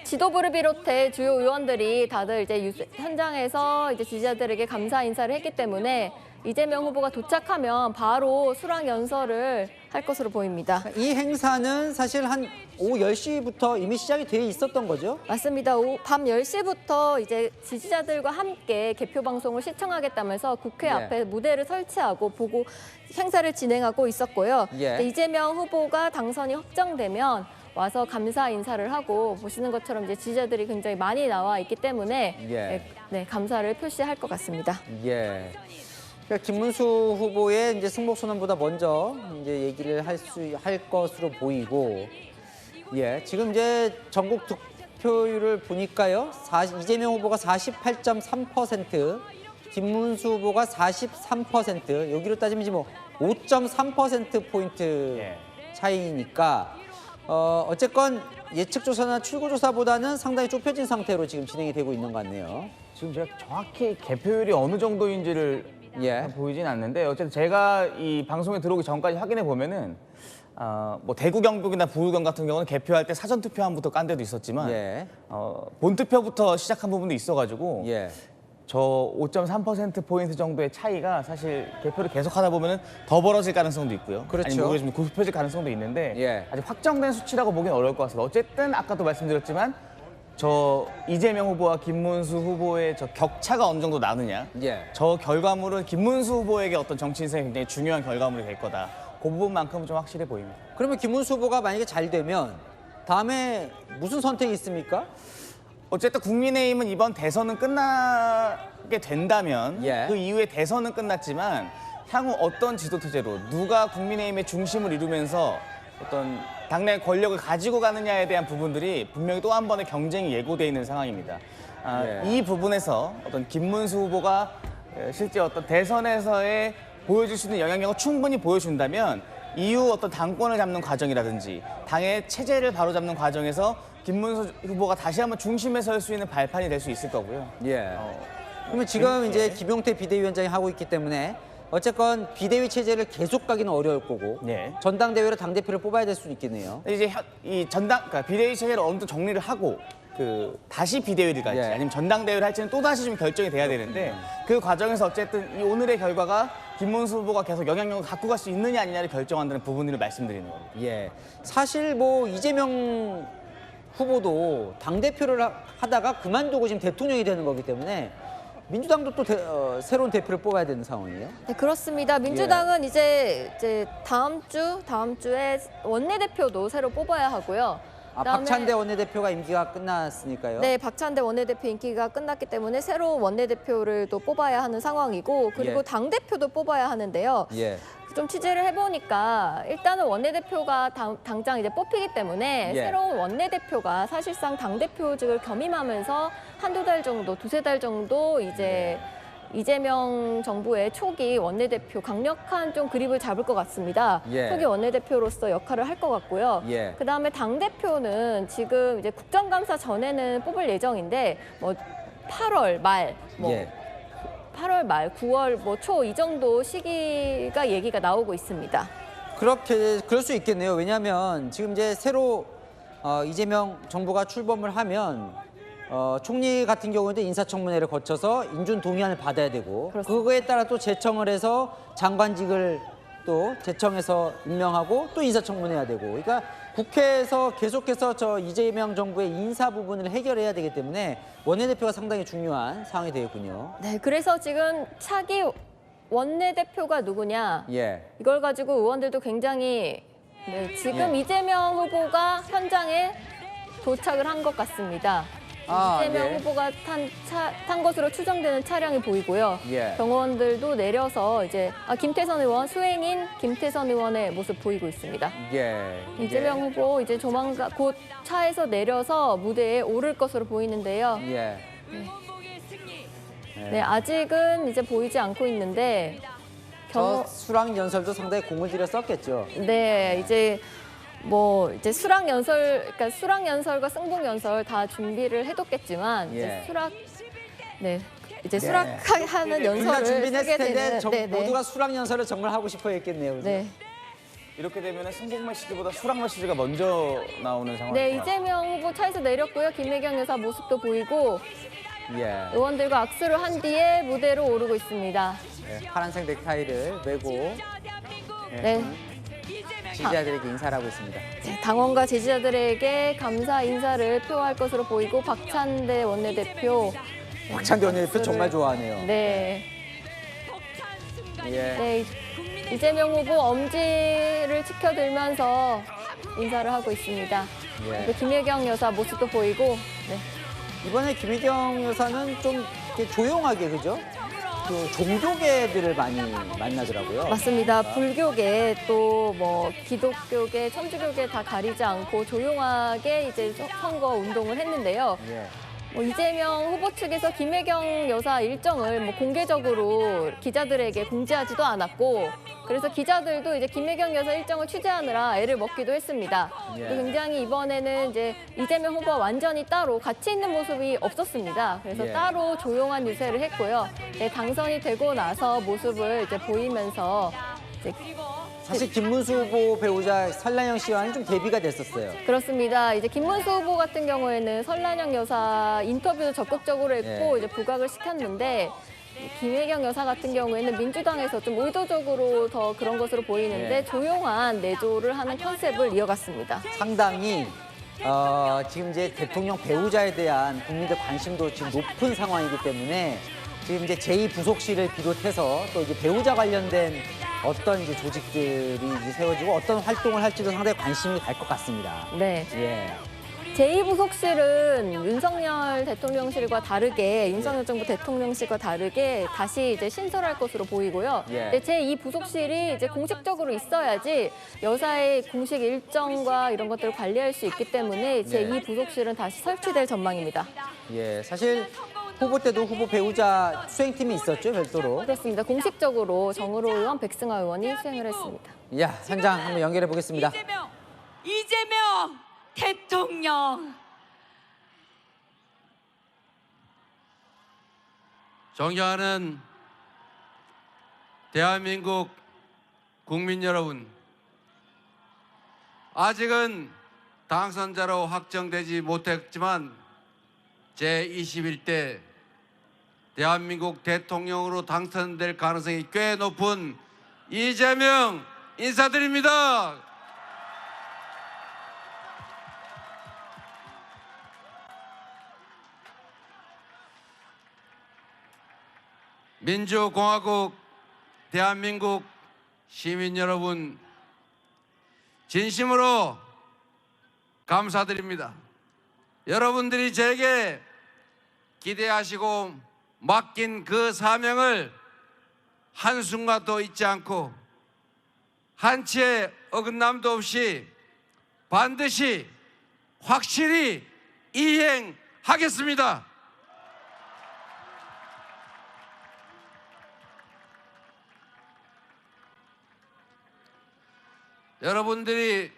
지도부를 비롯해 주요 의원들이 다들 이제 현장에서 이제 지지자들에게 감사 인사를 했기 때문에 이재명 후보가 도착하면 바로 수락 연설을 할 것으로 보입니다. 이 행사는 사실 한 오후 10시부터 이미 시작이 돼 있었던 거죠? 맞습니다. 밤 10시부터 이제 지지자들과 함께 개표 방송을 시청하겠다면서 국회 예. 앞에 무대를 설치하고 보고 행사를 진행하고 있었고요. 예. 이재명 후보가 당선이 확정되면 와서 감사 인사를 하고 보시는 것처럼 이제 지지자들이 굉장히 많이 나와 있기 때문에 예. 네, 감사를 표시할 것 같습니다. 예. 그러니까 김문수 후보의 이제 승복 선언보다 먼저 이제 얘기를 할 것으로 보이고, 예, 지금 이제 전국 득표율을 보니까요, 이재명 후보가 48.3%, 김문수 후보가 43%, 여기로 따지면 이제 뭐 5.3% 포인트 예. 차이니까 어쨌건 예측 조사나 출구 조사보다는 상당히 좁혀진 상태로 지금 진행이 되고 있는 것 같네요. 지금 제가 정확히 개표율이 어느 정도인지를 예. 보이진 않는데 어쨌든 제가 이 방송에 들어오기 전까지 확인해 보면은 뭐 대구 경북이나 부울경 같은 경우는 개표할 때 사전 투표함부터 깐 데도 있었지만 예. 본 투표부터 시작한 부분도 있어가지고 예. 저 5.3% 포인트 정도의 차이가 사실 개표를 계속하다 보면은 더 벌어질 가능성도 있고요. 그렇죠. 아니면 오히려 좀 좁혀질 가능성도 있는데 예. 아직 확정된 수치라고 보기는 어려울 것 같습니다. 어쨌든 아까도 말씀드렸지만 저 이재명 후보와 김문수 후보의 저 격차가 어느 정도 나느냐. 예. 저 결과물은 김문수 후보에게 어떤 정치 인생에 굉장히 중요한 결과물이 될 거다. 그 부분만큼은 좀 확실해 보입니다. 그러면 김문수 후보가 만약에 잘 되면 다음에 무슨 선택이 있습니까? 어쨌든 국민의힘은 이번 대선은 끝나게 된다면 예. 그 이후에 대선은 끝났지만 향후 어떤 지도 체제로 누가 국민의힘의 중심을 이루면서 어떤 당내 권력을 가지고 가느냐에 대한 부분들이 분명히 또 한 번의 경쟁이 예고돼 있는 상황입니다. 예. 이 부분에서 어떤 김문수 후보가 실제 어떤 대선에서의 보여줄 수 있는 영향력을 충분히 보여준다면 이후 어떤 당권을 잡는 과정이라든지 당의 체제를 바로잡는 과정에서 김문수 후보가 다시 한번 중심에 설 수 있는 발판이 될 수 있을 거고요. 예. 그러면 지금 이제 김용태 비대위원장이 하고 있기 때문에 어쨌건 비대위 체제를 계속 가기는 어려울 거고 예. 전당대회로 당대표를 뽑아야 될 수도 있겠네요. 이제 이 그러니까 비대위 체제를 어느 정도 정리를 하고 다시 비대위를 갈지 예. 아니면 전당대회를 할지는 또 다시 좀 결정이 돼야 되는데 그 과정에서 어쨌든 이 오늘의 결과가 김문수 후보가 계속 영향력을 갖고 갈 수 있느냐 아니냐를 결정한다는 부분을 말씀드리는 겁니다. 예. 사실 뭐 이재명 후보도 당대표를 하다가 그만두고 지금 대통령이 되는 거기 때문에 민주당도 또 새로운 대표를 뽑아야 되는 상황이에요. 네, 그렇습니다. 민주당은 이제 다음 주에 원내대표도 새로 뽑아야 하고요. 그다음에 박찬대 원내대표가 임기가 끝났으니까요. 네, 박찬대 원내대표 임기가 끝났기 때문에 새로운 원내대표를 또 뽑아야 하는 상황이고 그리고 예. 당대표도 뽑아야 하는데요. 예. 좀 취재를 해보니까 일단은 원내대표가 당장 이제 뽑히기 때문에 예. 새로운 원내대표가 사실상 당대표직을 겸임하면서 한두 달 정도, 두세 달 정도 이제 이재명 정부의 초기 원내대표 강력한 좀 그립을 잡을 것 같습니다. 예. 초기 원내대표로서 역할을 할 것 같고요. 예. 그다음에 당대표는 지금 이제 국정감사 전에는 뽑을 예정인데 뭐 8월 말, 뭐 예. 8월 말, 9월 뭐 초 이 정도 시기가 얘기가 나오고 있습니다. 그럴 수 있겠네요. 왜냐하면 지금 이제 새로 이재명 정부가 출범을 하면 총리 같은 경우에도 인사청문회를 거쳐서 인준 동의안을 받아야 되고 그렇습니다. 그거에 따라 또 제청을 해서 장관직을 또 제청해서 임명하고 또 인사청문회해야 되고 그러니까 국회에서 계속해서 저 이재명 정부의 인사 부분을 해결해야 되기 때문에 원내대표가 상당히 중요한 상황이 되겠군요. 네, 그래서 지금 차기 원내대표가 누구냐 예. 이걸 가지고 의원들도 굉장히 지금 예. 이재명 후보가 현장에 도착을 한 것 같습니다. 이재명 예. 후보가 탄 것으로 추정되는 차량이 보이고요. 예. 경호원들도 내려서 이제 김태선 의원, 수행인 김태선 의원의 모습 보이고 있습니다. 예. 이재명 후보 이제 조만간 곧 차에서 내려서 무대에 오를 것으로 보이는데요. 예. 네, 아직은 이제 보이지 않고 있는데 저 수락 연설도 상당히 공을 들여 썼겠죠. 네, 이제 이제 수락 연설과 승복 연설 다 준비를 해뒀겠지만 예. 이제 수락하는 연설을 둘다 준비는 쓰게 했을 텐데 되는 모두가 수락 연설을 정말 하고 싶어 했겠네요. 그죠? 네. 이렇게 되면 승복 메시지보다 수락 메시지가 먼저 나오는 상황이 네, 이재명 후보 차에서 내렸고요. 김혜경 여사 모습도 보이고 예. 의원들과 악수를 한 뒤에 무대로 오르고 있습니다. 네, 파란색 넥타이를 메고 네. 지지자들에게 인사를 하고 있습니다. 네, 당원과 지지자들에게 감사 인사를 표할 것으로 보이고 박찬대 원내대표 박찬대 원내대표 정말 좋아하네요. 네, 예. 네 이재명 후보 엄지를 치켜들면서 인사를 하고 있습니다. 예. 그리고 김혜경 여사 모습도 보이고 네. 이번에 김혜경 여사는 좀 이렇게 조용하게 그죠? 그 종교계들을 많이 만나더라고요. 맞습니다. 불교계 또 뭐 기독교계, 천주교계 다 가리지 않고 조용하게 이제 선거 운동을 했는데요. 예. 뭐 이재명 후보 측에서 김혜경 여사 일정을 뭐 공개적으로 기자들에게 공지하지도 않았고, 그래서 기자들도 이제 김혜경 여사 일정을 취재하느라 애를 먹기도 했습니다. 예. 또 굉장히 이번에는 이제 이재명 후보와 완전히 따로 같이 있는 모습이 없었습니다. 그래서 예. 따로 조용한 유세를 했고요. 네, 당선이 되고 나서 모습을 이제 보이면서 이제 사실 김문수 후보 배우자 설란영 씨와는 좀 대비가 됐었어요. 그렇습니다. 이제 김문수 후보 같은 경우에는 설란영 여사 인터뷰도 적극적으로 했고 예. 이제 부각을 시켰는데, 김혜경 여사 같은 경우에는 민주당에서 좀 의도적으로 더 그런 것으로 보이는데 예. 조용한 내조를 하는 컨셉을 이어갔습니다. 상당히 지금 이제 대통령 배우자에 대한 국민들 관심도 지금 높은 상황이기 때문에 지금 이제 제2부속실을 비롯해서 또 이제 배우자 관련된 어떤 이제 조직들이 이제 세워지고 어떤 활동을 할지도 상당히 관심이 갈 것 같습니다. 네. 예. 제2부속실은 윤석열 대통령실과 다르게, 윤석열 정부 대통령실과 다르게 다시 이제 신설할 것으로 보이고요. 예. 네, 제2부속실이 이제 공식적으로 있어야지 여사의 공식 일정과 이런 것들을 관리할 수 있기 때문에 제2부속실은 다시 설치될 전망입니다. 예. 사실 후보 때도 후보 배우자 수행팀이 있었죠, 별도로. 그렇습니다. 공식적으로 정의로 의원, 백승화 의원이 수행을 했습니다. 야, 현장 한번 연결해 보겠습니다. 이재명 대통령. 존경하는 대한민국 국민 여러분, 아직은 당선자로 확정되지 못했지만 제21대 대한민국 대통령으로 당선될 가능성이 꽤 높은 이재명 인사드립니다. 민주공화국 대한민국 시민 여러분, 진심으로 감사드립니다. 여러분들이 제게 기대하시고 맡긴 그 사명을 한순간도 잊지 않고 한치의 어긋남도 없이 반드시 확실히 이행하겠습니다. 여러분들이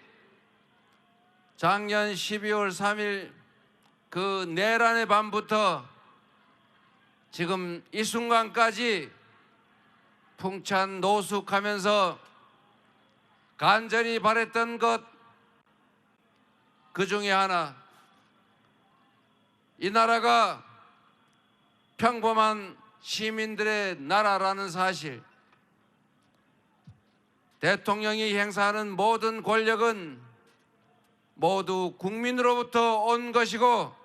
작년 12월 3일 그 내란의 밤부터 지금 이 순간까지 풍찬 노숙하면서 간절히 바랬던 것, 그 중에 하나, 이 나라가 평범한 시민들의 나라라는 사실, 대통령이 행사하는 모든 권력은 모두 국민으로부터 온 것이고,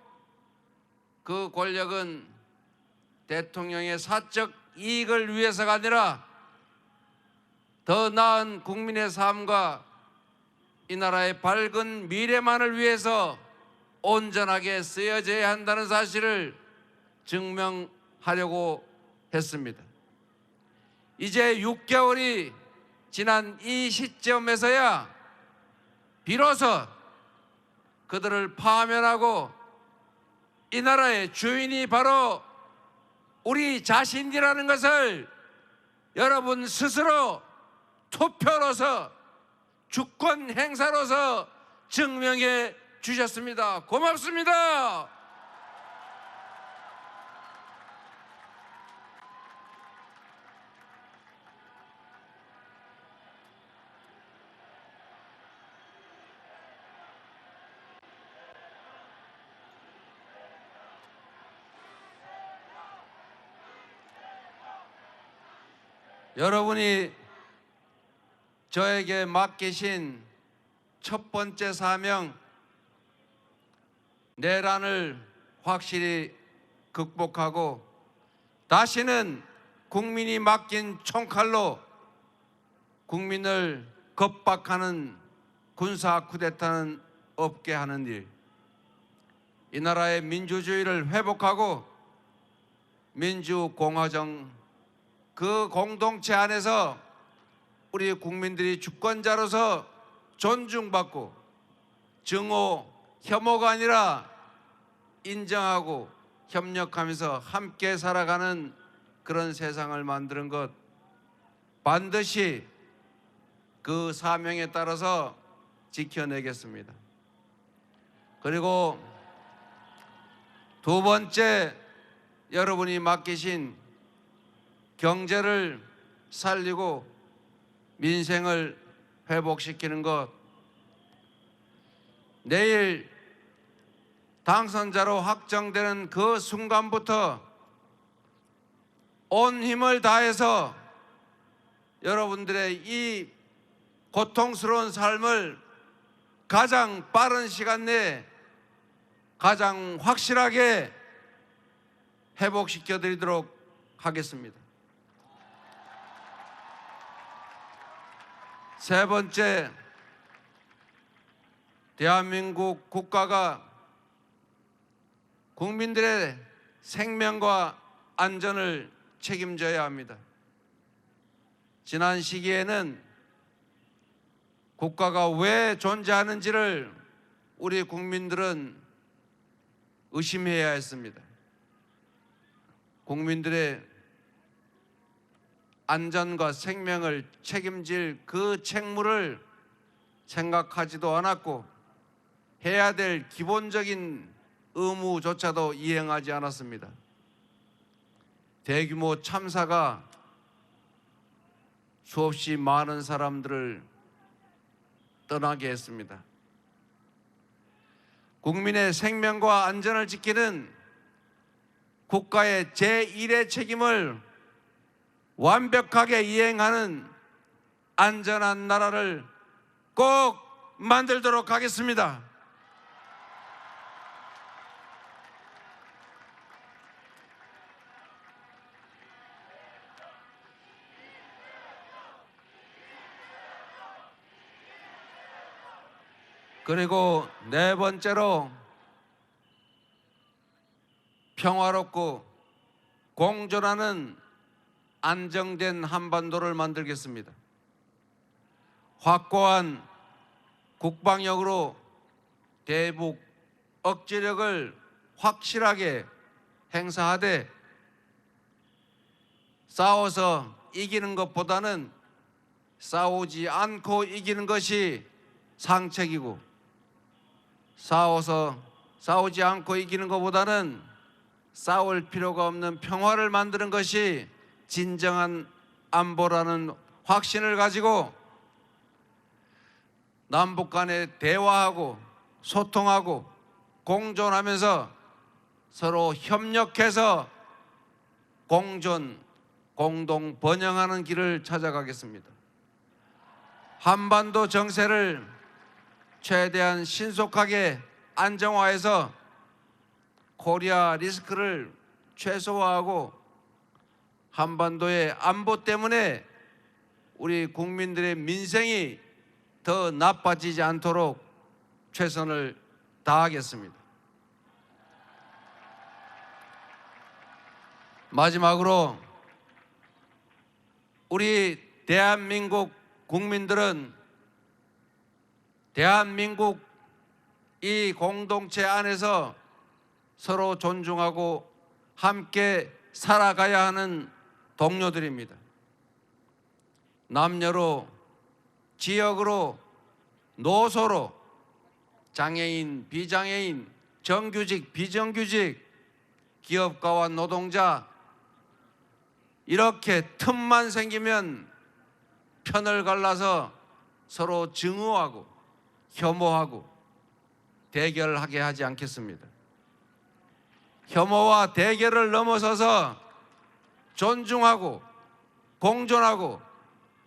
그 권력은 대통령의 사적 이익을 위해서가 아니라 더 나은 국민의 삶과 이 나라의 밝은 미래만을 위해서 온전하게 쓰여져야 한다는 사실을 증명하려고 했습니다. 이제 6개월이 지난 이 시점에서야 비로소 그들을 파면하고 이 나라의 주인이 바로 우리 자신이라는 것을 여러분 스스로 투표로서, 주권 행사로서 증명해 주셨습니다. 고맙습니다. 여러분이 저에게 맡기신 첫 번째 사명, 내란을 확실히 극복하고 다시는 국민이 맡긴 총칼로 국민을 겁박하는 군사 쿠데타는 없게 하는 일, 이 나라의 민주주의를 회복하고 민주공화정 그 공동체 안에서 우리 국민들이 주권자로서 존중받고 증오, 혐오가 아니라 인정하고 협력하면서 함께 살아가는 그런 세상을 만드는 것, 반드시 그 사명에 따라서 지켜내겠습니다. 그리고 두 번째, 여러분이 맡기신 경제를 살리고 민생을 회복시키는 것, 내일 당선자로 확정되는 그 순간부터 온 힘을 다해서 여러분들의 이 고통스러운 삶을 가장 빠른 시간 내에 가장 확실하게 회복시켜 드리도록 하겠습니다. 세 번째, 대한민국 국가가 국민들의 생명과 안전을 책임져야 합니다. 지난 시기에는 국가가 왜 존재하는지를 우리 국민들은 의심해야 했습니다. 국민들의 안전과 생명을 책임질 그 책무를 생각하지도 않았고 해야 될 기본적인 의무조차도 이행하지 않았습니다. 대규모 참사가 수없이 많은 사람들을 떠나게 했습니다. 국민의 생명과 안전을 지키는 국가의 제1의 책임을 완벽하게 이행하는 안전한 나라를 꼭 만들도록 하겠습니다. 그리고 네 번째로 평화롭고 공존하는 안정된 한반도를 만들겠습니다. 확고한 국방력으로 대북 억지력을 확실하게 행사하되 싸워서 이기는 것보다는 싸우지 않고 이기는 것이 상책이고 싸우지 않고 이기는 것보다는 싸울 필요가 없는 평화를 만드는 것이 진정한 안보라는 확신을 가지고 남북 간에 대화하고 소통하고 공존하면서 서로 협력해서 공동 번영하는 길을 찾아가겠습니다. 한반도 정세를 최대한 신속하게 안정화해서 코리아 리스크를 최소화하고 한반도의 안보 때문에 우리 국민들의 민생이 더 나빠지지 않도록 최선을 다하겠습니다. 마지막으로 우리 대한민국 국민들은 대한민국 이 공동체 안에서 서로 존중하고 함께 살아가야 하는 동료들입니다. 남녀로, 지역으로, 노소로, 장애인, 비장애인, 정규직, 비정규직, 기업가와 노동자, 이렇게 틈만 생기면 편을 갈라서 서로 증오하고 혐오하고 대결하게 하지 않겠습니다. 혐오와 대결을 넘어서서 존중하고 공존하고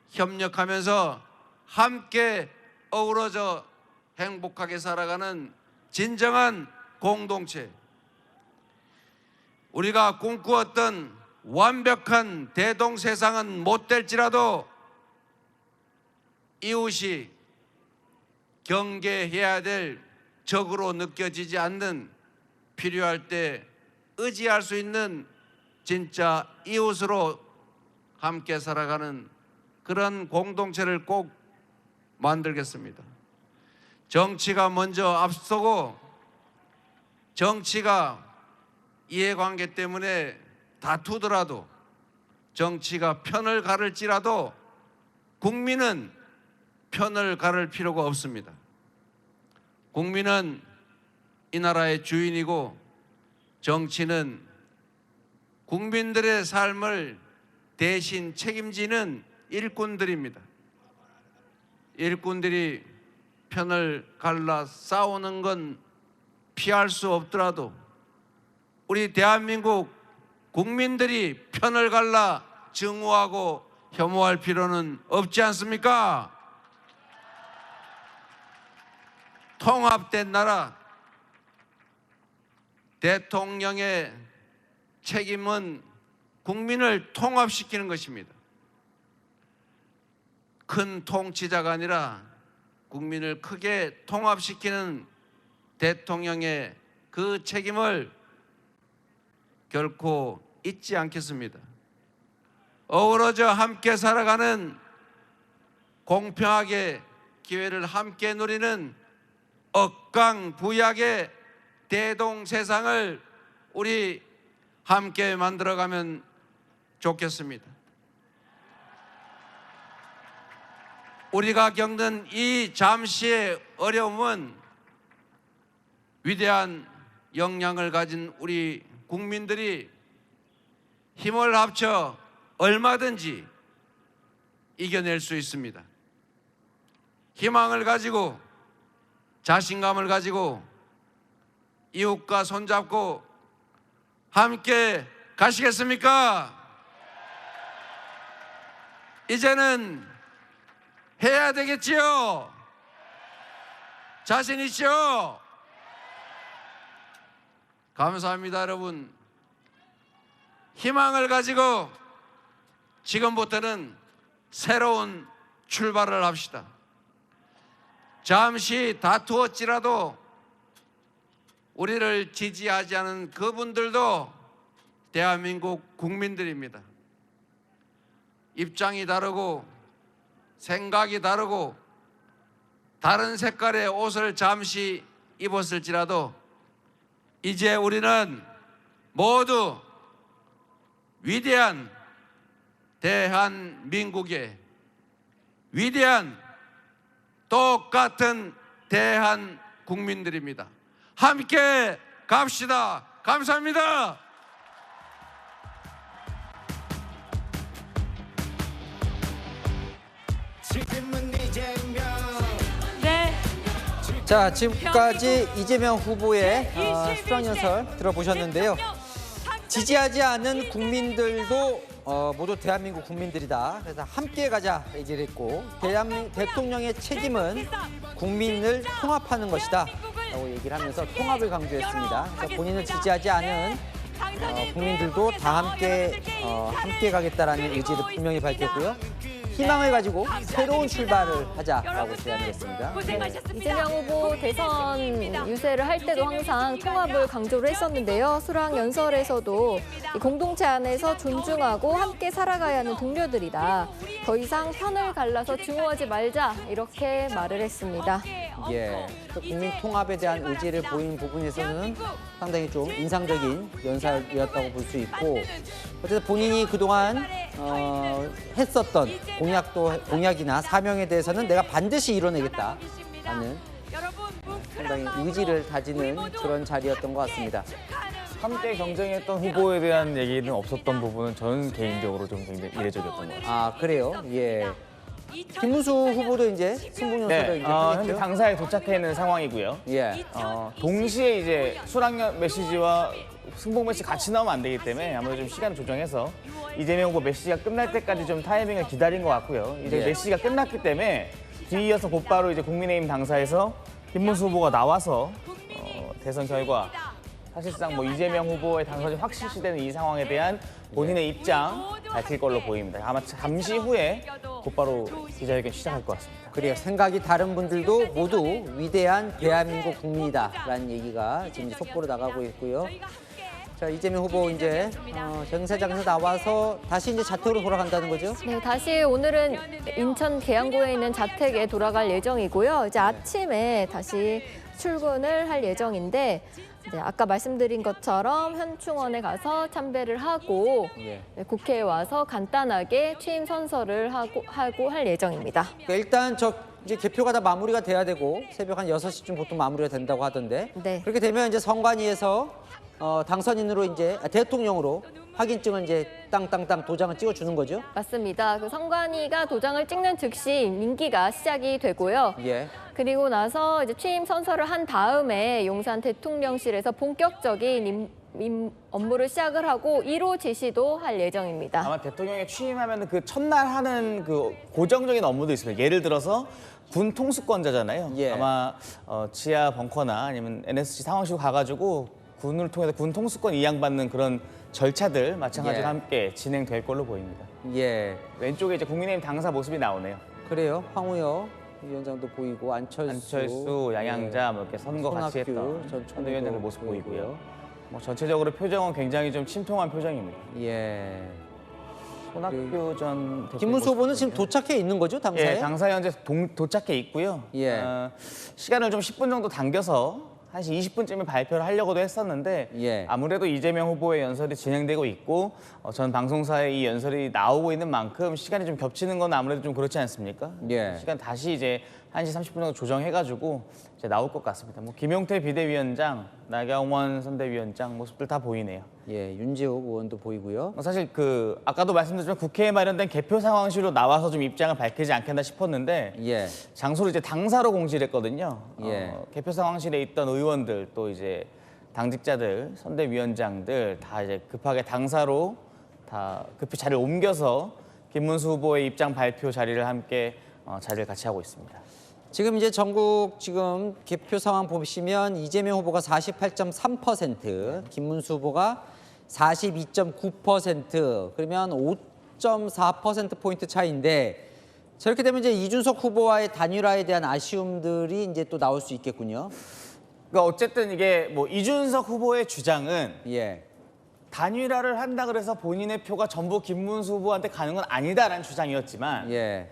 협력하면서 함께 어우러져 행복하게 살아가는 진정한 공동체, 우리가 꿈꾸었던 완벽한 대동세상은 못 될지라도 이웃이 경계해야 될 적으로 느껴지지 않는, 필요할 때 의지할 수 있는 진짜 이웃으로 함께 살아가는 그런 공동체를 꼭 만들겠습니다. 정치가 먼저 앞서고 정치가 이해관계 때문에 다투더라도 정치가 편을 가를지라도 국민은 편을 가를 필요가 없습니다. 국민은 이 나라의 주인이고 정치는 국민들의 삶을 대신 책임지는 일꾼들입니다. 일꾼들이 편을 갈라 싸우는 건 피할 수 없더라도 우리 대한민국 국민들이 편을 갈라 증오하고 혐오할 필요는 없지 않습니까? 통합된 나라, 대통령의 책임은 국민을 통합시키는 것입니다. 큰 통치자가 아니라 국민을 크게 통합시키는 대통령의 그 책임을 결코 잊지 않겠습니다. 어우러져 함께 살아가는 공평하게 기회를 함께 누리는 억강부약의 대동세상을 우리 함께 만들어가면 좋겠습니다. 우리가 겪는 이 잠시의 어려움은 위대한 역량을 가진 우리 국민들이 힘을 합쳐 얼마든지 이겨낼 수 있습니다. 희망을 가지고 자신감을 가지고 이웃과 손잡고 함께 가시겠습니까? 이제는 해야 되겠지요? 자신 있죠? 감사합니다, 여러분. 희망을 가지고 지금부터는 새로운 출발을 합시다. 잠시 다투었지라도 우리를 지지하지 않은 그분들도 대한민국 국민들입니다. 입장이 다르고 생각이 다르고 다른 색깔의 옷을 잠시 입었을지라도 이제 우리는 모두 위대한 대한민국의 위대한 똑같은 대한국민들입니다. 함께 갑시다. 감사합니다. 네. 자, 지금까지 이재명 후보의 수락연설 들어보셨는데요. 지지하지 않은 국민들도 모두 대한민국 국민들이다. 그래서 함께 가자 얘기를 했고 대통령의 책임은 국민을 통합하는 것이다 라고 얘기를 하면서 통합을 강조했습니다. 그래서 본인을 지지하지 않은 국민들도 다 함께 가겠다라는 의지를 분명히 밝혔고요. 희망을 가지고 새로운 출발을 하자라고 제안을 했습니다. 이재명 후보 대선 유세를 할 때도 항상 통합을 강조를 했었는데요. 수락 연설에서도 이 공동체 안에서 존중하고 함께 살아가야 하는 동료들이다. 더 이상 편을 갈라서 증오하지 말자 이렇게 말을 했습니다. 예, 국민 통합에 대한 의지를 보인 부분에서는 상당히 좀 인상적인 연설이었다고 볼 수 있고, 어쨌든 본인이 그동안 했었던 공약이나 사명에 대해서는 내가 반드시 이뤄내겠다라는 상당히 의지를 다지는 그런 자리였던 것 같습니다. 함께 경쟁했던 후보에 대한 얘기는 없었던 부분은 저는 개인적으로 좀 굉장히 이례적이었던 것 같습니다. 아, 그래요? 예. 김문수 후보도 이제 승복연설을 이제 현재 하겠죠? 당사에 도착해 있는 상황이고요. 예. 동시에 이제 수락 메시지와 승복 메시지 같이 나오면 안 되기 때문에 아무래도 좀 시간 조정해서 이재명 후보 메시지가 끝날 때까지 좀 타이밍을 기다린 것 같고요. 이제 예. 메시지가 끝났기 때문에 뒤이어서 곧바로 이제 국민의힘 당사에서 김문수 후보가 나와서 대선 결과 사실상 뭐 이재명 후보의 당선이 확실시되는 이 상황에 대한 본인의 입장 밝힐 걸로 보입니다. 아마 잠시 후에 곧바로 기자회견 시작할 것 같습니다. 그래요. 생각이 다른 분들도 모두 위대한 대한민국 국민이다라는 얘기가 지금 속보로 나가고 있고요. 자, 이재명 후보 이제 행사장에서 나와서 다시 이제 자택으로 돌아간다는 거죠? 네, 다시 오늘은 인천 계양구에 있는 자택에 돌아갈 예정이고요. 이제 아침에 다시 출근을 할 예정인데 이제 아까 말씀드린 것처럼 현충원에 가서 참배를 하고 예. 네, 국회에 와서 간단하게 취임 선서를 하고 할 예정입니다. 그러니까 일단 이제 개표가 다 마무리가 돼야 되고 새벽 한 6시쯤 보통 마무리가 된다고 하던데 네. 그렇게 되면 이제 선관위에서 당선인으로 이제 대통령으로 확인증을 이제 땅땅땅 도장을 찍어주는 거죠? 맞습니다. 그 선관위가 도장을 찍는 즉시 임기가 시작이 되고요. 예. 그리고 나서 이제 취임 선서를 한 다음에 용산 대통령실에서 본격적인 업무를 시작을 하고 1호 지시도 할 예정입니다. 아마 대통령이 취임하면 그 첫날 하는 그 고정적인 업무도 있습니다. 예를 들어서 군 통수권자잖아요. 예. 아마 지하 벙커나 아니면 NSC 상황실로 가가지고 군을 통해서 군 통수권 이양받는 그런 절차들 마찬가지로 예. 함께 진행될 걸로 보입니다. 예. 왼쪽에 이제 국민의힘 당사 모습이 나오네요. 그래요. 황우여 위원장도 보이고 안철수, 양양자 뭐 이렇게 선거 같이 손학규 했던 전 전 위원장들 총리도 모습 보이고요. 보이고요. 뭐 전체적으로 표정은 굉장히 좀 침통한 표정입니다. 예. 손학규 전 대표 김문수 후보는 모습 지금 도착해 있는 거죠, 당사에? 예, 당사 현재 도착해 있고요. 예. 시간을 좀 10분 정도 당겨서 1시 20분쯤에 발표를 하려고도 했었는데 예. 아무래도 이재명 후보의 연설이 진행되고 있고 전 방송사에 이 연설이 나오고 있는 만큼 시간이 좀 겹치는 건 아무래도 좀 그렇지 않습니까? 예. 시간 다시 이제 1시 30분 정도 조정해가지고 이제 나올 것 같습니다. 뭐 김용태 비대위원장, 나경원 선대위원장 모습들 다 보이네요. 예, 윤지욱 의원도 보이고요. 사실 아까도 말씀드렸지만 국회에 마련된 개표 상황실로 나와서 좀 입장을 밝히지 않겠나 싶었는데 예. 장소를 이제 당사로 공지를 했거든요. 예. 개표 상황실에 있던 의원들 또 이제 당직자들, 선대위원장들 다 이제 급하게 당사로 다 급히 자리를 옮겨서 김문수 후보의 입장 발표 자리를 함께 자리를 같이 하고 있습니다. 지금 이제 전국 지금 개표 상황 보시면 이재명 후보가 48.3%, 김문수 후보가 42.9%, 그러면 5.4%포인트 차이인데 저렇게 되면 이제 이준석 후보와의 단일화에 대한 아쉬움들이 이제 또 나올 수 있겠군요. 그러니까 어쨌든 이게 뭐 이준석 후보의 주장은 예. 단일화를 한다 그래서 본인의 표가 전부 김문수 후보한테 가는 건 아니다라는 주장이었지만 예.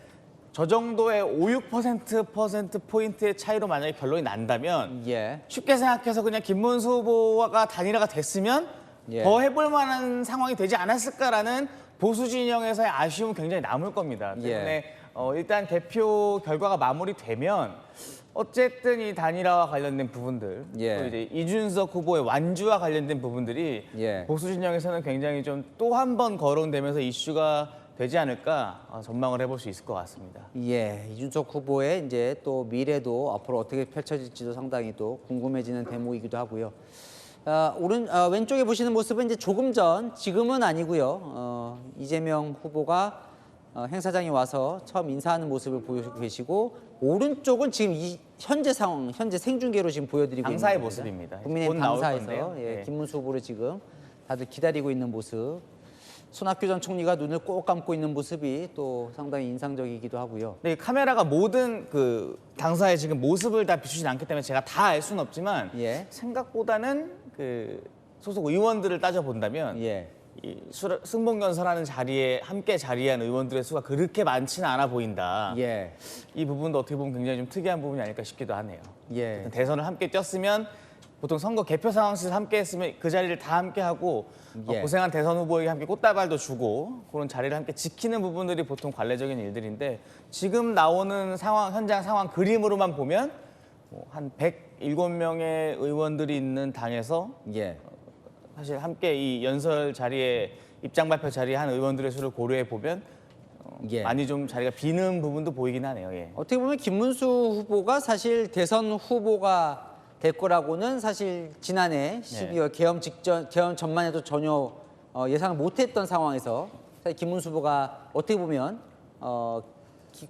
저 정도의 5~6% 포인트의 차이로 만약에 결론이 난다면 예. 쉽게 생각해서 그냥 김문수 후보가 단일화가 됐으면 예. 더 해볼 만한 상황이 되지 않았을까라는 보수 진영에서의 아쉬움은 굉장히 남을 겁니다. 때문에 일단 개표 결과가 마무리되면 어쨌든 이 단일화와 관련된 부분들 예. 또 이제 이준석 후보의 완주와 관련된 부분들이 예. 보수 진영에서는 굉장히 좀 또 한 번 거론되면서 이슈가 되지 않을까 전망을 해볼 수 있을 것 같습니다. 예, 이준석 후보의 이제 또 미래도 앞으로 어떻게 펼쳐질지도 상당히 또 궁금해지는 대목이기도 하고요. 왼쪽에 보시는 모습은 이제 조금 전, 지금은 아니고요. 이재명 후보가 행사장에 와서 처음 인사하는 모습을 보여주고 계시고 오른쪽은 지금 이 현재 상황, 현재 생중계로 지금 보여드리고 당사의 있는 겁니다. 모습입니다. 국민의힘 곧 나올 당사에서 건데요. 예, 예. 김문수 후보를 지금 다들 기다리고 있는 모습. 손학규 전 총리가 눈을 꼭 감고 있는 모습이 또 상당히 인상적이기도 하고요. 네, 카메라가 모든 당사의 지금 모습을 다 비추진 않기 때문에 제가 다 알 수는 없지만 예. 생각보다는 소속 의원들을 따져 본다면 예. 이 승봉연설하는 자리에 함께 자리한 의원들의 수가 그렇게 많지는 않아 보인다. 예. 이 부분도 어떻게 보면 굉장히 좀 특이한 부분이 아닐까 싶기도 하네요. 예. 대선을 함께 뛰었으면 보통 선거 개표 상황에서 함께 했으면 그 자리를 다 함께 하고 예. 고생한 대선 후보에게 함께 꽃다발도 주고 그런 자리를 함께 지키는 부분들이 보통 관례적인 일들인데 지금 나오는 상황, 현장 상황 그림으로만 보면 한 107명의 의원들이 있는 당에서 예. 사실 함께 이 연설 자리에 입장 발표 자리에 한 의원들의 수를 고려해 보면 예. 많이 좀 자리가 비는 부분도 보이긴 하네요. 예. 어떻게 보면 김문수 후보가 사실 대선 후보가 될 거라고는 사실 지난해 12월 개헌 전만 해도 전혀 예상을 못했던 상황에서 사실 김문수 후보가 어떻게 보면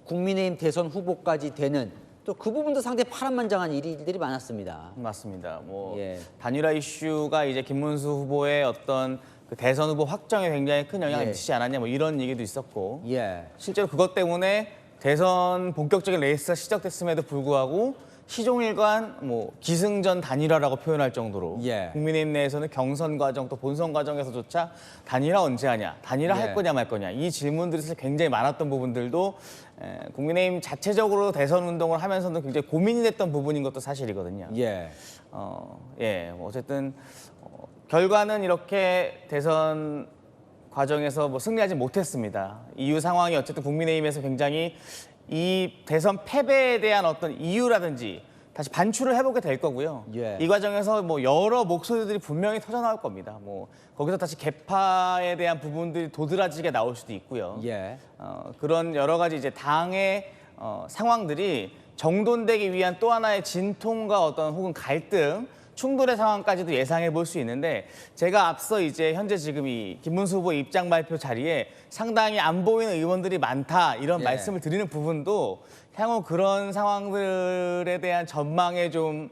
국민의힘 대선 후보까지 되는 또 그 부분도 상당히 파란만장한 일들이 많았습니다. 맞습니다. 예. 단일화 이슈가 이제 김문수 후보의 어떤 대선 후보 확정에 굉장히 큰 영향을 예. 미치지 않았냐 뭐 이런 얘기도 있었고 예. 실제로 그것 때문에 대선 본격적인 레이스가 시작됐음에도 불구하고 시종일관 뭐 기승전 단일화라고 표현할 정도로 예. 국민의힘 내에서는 경선 과정 또 본선 과정에서조차 단일화 언제 하냐, 단일화 예. 할 거냐 말 거냐 이 질문들이 사실 굉장히 많았던 부분들도 국민의힘 자체적으로 대선 운동을 하면서도 굉장히 고민이 됐던 부분인 것도 사실이거든요. 예. 뭐 어쨌든 결과는 이렇게 대선 과정에서 뭐 승리하지 못했습니다. 이유 상황이 어쨌든 국민의힘에서 굉장히 이 대선 패배에 대한 어떤 이유라든지 다시 반출을 해보게 될 거고요. 예. 이 과정에서 뭐 여러 목소리들이 분명히 터져 나올 겁니다. 뭐 거기서 다시 개파에 대한 부분들이 도드라지게 나올 수도 있고요. 예. 그런 여러 가지 이제 당의 상황들이 정돈되기 위한 또 하나의 진통과 어떤 혹은 갈등, 충돌의 상황까지도 예상해 볼 수 있는데 제가 앞서 이제 현재 지금 이 김문수 후보 입장 발표 자리에 상당히 안 보이는 의원들이 많다 이런 예. 말씀을 드리는 부분도 향후 그런 상황들에 대한 전망에 좀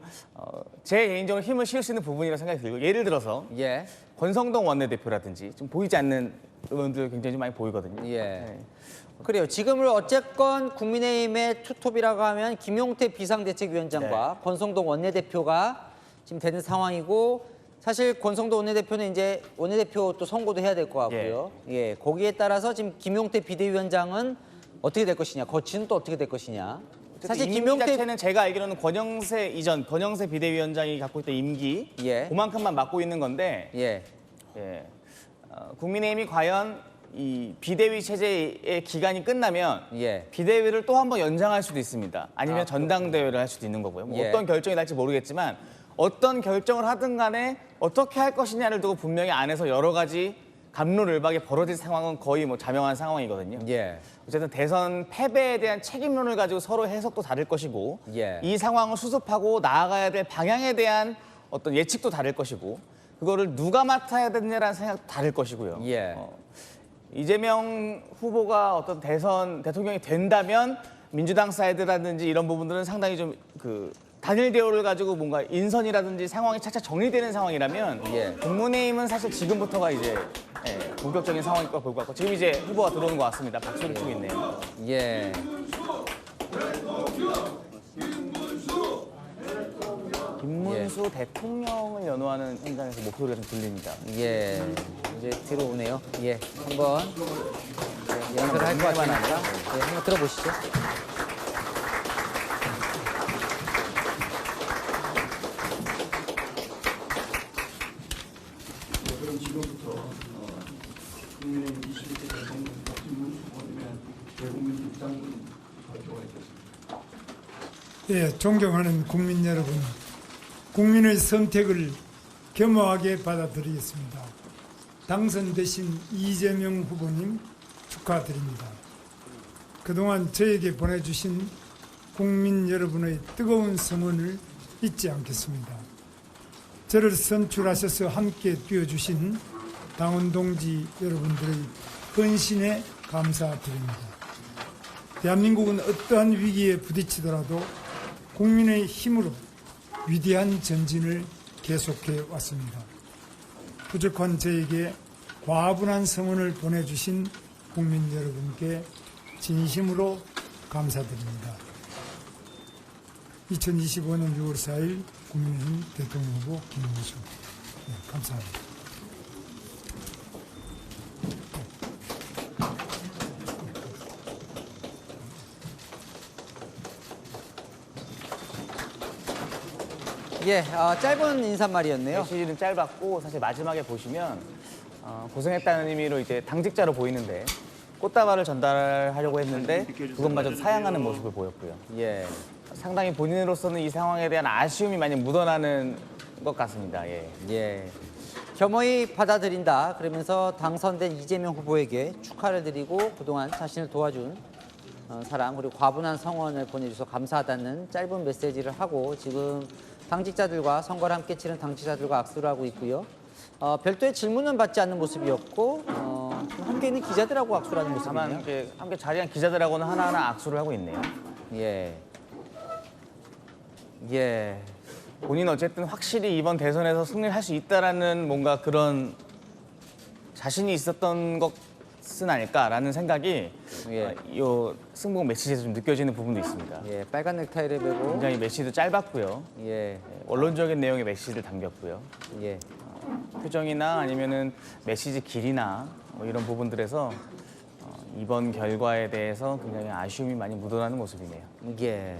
제 개인적으로 힘을 실을 수 있는 부분이라고 생각이 들고 예를 들어서 예. 권성동 원내대표라든지 좀 보이지 않는 의원들 굉장히 좀 많이 보이거든요. 예. 네. 그래요. 지금은 어쨌건 국민의힘의 투톱이라고 하면 김용태 비상대책위원장과 네. 권성동 원내대표가 지금 되는 상황이고 사실 권성동 원내대표는 이제 원내대표 또 선고도 해야 될 것 같고요. 예. 거기에 따라서 지금 김용태 비대위원장은 어떻게 될 것이냐, 거치는 또 어떻게 될 것이냐. 사실 사실 김용태 김용태 자체는 제가 알기로는 권영세 비대위원장이 갖고 있던 임기 예. 그만큼만 맡고 있는 건데 예. 국민의힘이 과연 이 비대위 체제의 기간이 끝나면 예. 비대위를 또 한 번 연장할 수도 있습니다. 아니면 전당대회를 할 수도 있는 거고요. 뭐 예. 어떤 결정이 날지 모르겠지만 어떤 결정을 하든 간에 어떻게 할 것이냐를 두고 분명히 안에서 여러 가지 갑론을박이 벌어질 상황은 거의 뭐 자명한 상황이거든요. 예. 어쨌든 대선 패배에 대한 책임론을 가지고 서로 해석도 다를 것이고 예. 이 상황을 수습하고 나아가야 될 방향에 대한 어떤 예측도 다를 것이고 그거를 누가 맡아야 되느냐라는 생각도 다를 것이고요. 예. 이재명 후보가 어떤 대선 대통령이 된다면 민주당 사이드라든지 이런 부분들은 상당히 좀 그 단일 대우를 가지고 뭔가 인선이라든지 상황이 차차 정리되는 상황이라면 예. 국민의힘은 사실 지금부터가 이제 본격적인 상황일 거 볼 것 같고 지금 이제 후보가 들어오는 것 같습니다. 박수를 치고 있네요. 예. 김문수 대통령을 연호하는 현장에서 목소리가 좀 들립니다. 예. 이제 들어오네요. 예. 한번 연설을 할 것 같으니까 예, 한번 들어보시죠. 그럼 지금부터 국민의힘 21대 대통령 김문수 후보님의 대국민 입장을 발표가 있겠습니다. 예, 존경하는 국민 여러분, 국민의 선택을 겸허하게 받아들이겠습니다. 당선되신 이재명 후보님 축하드립니다. 그동안 저에게 보내주신 국민 여러분의 뜨거운 성원을 잊지 않겠습니다. 저를 선출하셔서 함께 뛰어주신 당원 동지 여러분들의 헌신에 감사드립니다. 대한민국은 어떠한 위기에 부딪히더라도 국민의 힘으로 위대한 전진을 계속해 왔습니다. 부족한 저에게 과분한 성원을 보내주신 국민 여러분께 진심으로 감사드립니다. 2025년 6월 4일 국민의힘 대통령 후보 김문수. 네, 감사합니다. 예, 짧은 인사말이었네요. 메시지는 짧았고 사실 마지막에 보시면 고생했다는 의미로 이제 당직자로 보이는데 꽃다발을 전달하려고 했는데 그것마저 사양하는 모습을 보였고요. 예. 상당히 본인으로서는 이 상황에 대한 아쉬움이 많이 묻어나는 것 같습니다. 예. 예. 겸허히 받아들인다. 그러면서 당선된 이재명 후보에게 축하를 드리고 그동안 자신을 도와준 사람 그리고 과분한 성원을 보내주셔서 감사하다는 짧은 메시지를 하고 지금 당직자들과 선거를 함께 치른 당직자들과 악수를 하고 있고요. 별도의 질문은 받지 않는 모습이었고 함께 있는 기자들하고 악수를 하는 다만 모습이네요. 함께 자리한 기자들하고는 하나하나 악수를 하고 있네요. 예. 예. 본인은 어쨌든 확실히 이번 대선에서 승리를 할 수 있다라는 뭔가 그런 자신이 있었던 것 아닐까라는 생각이 예. 이 승복 메시지에서 좀 느껴지는 부분도 있습니다. 예, 빨간 넥타이를 메고 굉장히 메시지도 짧았고요. 예, 원론적인 내용의 메시지를 담겼고요. 예. 표정이나 아니면은 메시지 길이나 뭐 이런 부분들에서 이번 결과에 대해서 굉장히 아쉬움이 많이 묻어나는 모습이네요. 예.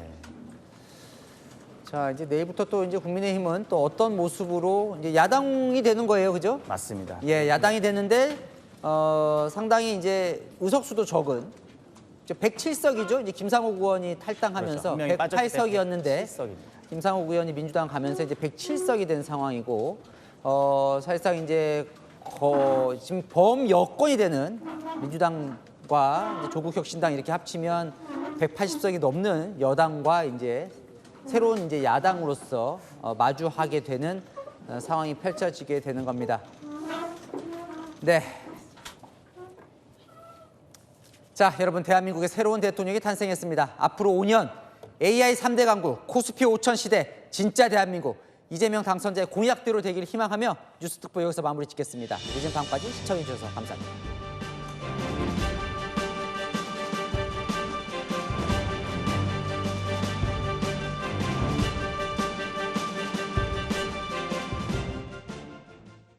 자, 이제 내일부터 또 이제 국민의힘은 또 어떤 모습으로 이제 야당이 되는 거예요, 그죠? 맞습니다. 예, 야당이 되는데 상당히 이제 의석수도 적은 이제 107석이죠. 이제 김상욱 의원이 탈당하면서 그렇죠. 한 명이 빠졌기 때문에 108석이었는데 7석입니다. 김상욱 의원이 민주당 가면서 이제 107석이 된 상황이고 사실상 이제 지금 범여권이 되는 민주당과 이제 조국혁신당 이렇게 합치면 180석이 넘는 여당과 이제 새로운 이제 야당으로서 마주하게 되는 상황이 펼쳐지게 되는 겁니다. 네. 자, 여러분 대한민국의 새로운 대통령이 탄생했습니다. 앞으로 5년 AI 3대 강국, 코스피 5천 시대, 진짜 대한민국 이재명 당선자의 공약대로 되기를 희망하며 뉴스특보 여기서 마무리 짓겠습니다. 늦은 밤까지 시청해 주셔서 감사합니다.